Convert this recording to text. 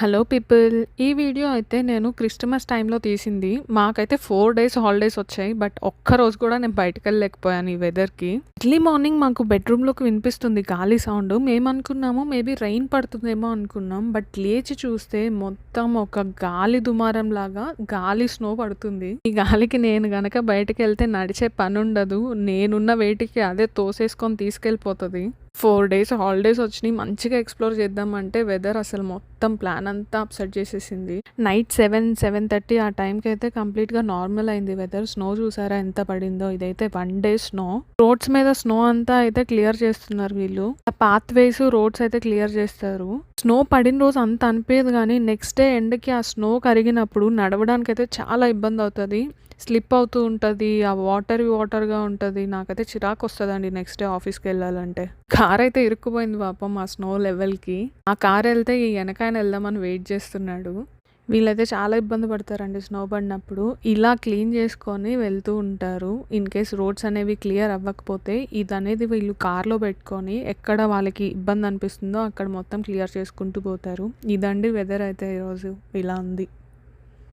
Hello people. ఈ video అయితే నేను క్రిస్టమస్ టైంలో తీసింది. మాకైతే 4 డేస్ హాలిడేస్ వచ్చాయి. బట్ ఒక్కరోజు కూడా నేను బయటికెళ్ళలేకపోయాను ఈ వెదర్‌కి. ఎర్లీ మార్నింగ్ మాకు బెడ్‌రూమ్‌లోకి వినిపిస్తుంది గాలి సౌండ్. మేమనుకున్నాము మేబీ రెయిన్ పడుతుందేమో అనుకున్నాం. బట్ లేచి చూస్తే మొత్తం ఒక గాలి దుమారంలాగా గాలి స్నో పడుతుంది. ఈ గాలికి నేను గనక బయటికెళ్తే నడిచే పనుండదు. నేనున్న వెయిట్‌కి అదే తోసేసుకొని తీసుకెళ్ళిపోతది. 4 డేస్ హాలిడేస్ వచ్చినియి. మంచిగా ఎక్స్‌ప్లోర్ చేద్దామంటే వెదర్ అసలు మొత్తం ప్లాన్ అంతా అప్‌సెట్ చేసేసింది. నైట్ 7:30 ఆ టైంకైతే కంప్లీట్‌గా నార్మల్ అయింది వెదర్. స్నో చూసారా ఎంత పడిందో. ఇదైతే 1 డే స్నో. రోడ్స్ మీద స్నో అంతా అయితే క్లియర్ చేస్తున్నారు వీళ్ళు. ఆ పాత్‌వేస్, రోడ్స్ అయితే క్లియర్ చేస్తారు. స్నో పడిన రోజు అంత అనిపియదు గానీ నెక్స్ట్ డే ఎండకి ఆ స్నో కరిగినప్పుడు నడవడానికైతే చాలా ఇబ్బందవుతది. స్లిప్ అవుతూ ఉంటది. ఆ వాటర్‌గా ఉంటది. నాకైతే చిరాకొస్తదండి నెక్స్ట్ డే ఆఫీస్‌కెళ్ళాలంటే. కారైతే ఇరుక్కుపోయింది పాపం ఆ స్నో లెవెల్‌కి. ఆ కారెళ్తే ఈ ఎనకాయన ఎళ్దామని వెయిట్ చేస్తున్నాడు. వీళ్ళైతే చాలా ఇబ్బంది పడతారండి స్నో పడినప్పుడు. ఇలా క్లీన్ చేసుకొని వెళ్తూ ఉంటారు. ఇన్‌కేస్ రోడ్స్ అనేవి క్లియర్ అవ్వకపోతే ఇదనేది వీళ్ళు కార్‌లో పెట్టుకొని ఎక్కడ వాళ్ళకి ఇబ్బంది అనిపిస్తుందో అక్కడ మొత్తం క్లియర్ చేసుకుంటూ పోతారు. ఇదండి వెదర్ అయితే ఈరోజు ఇలా ఉంది.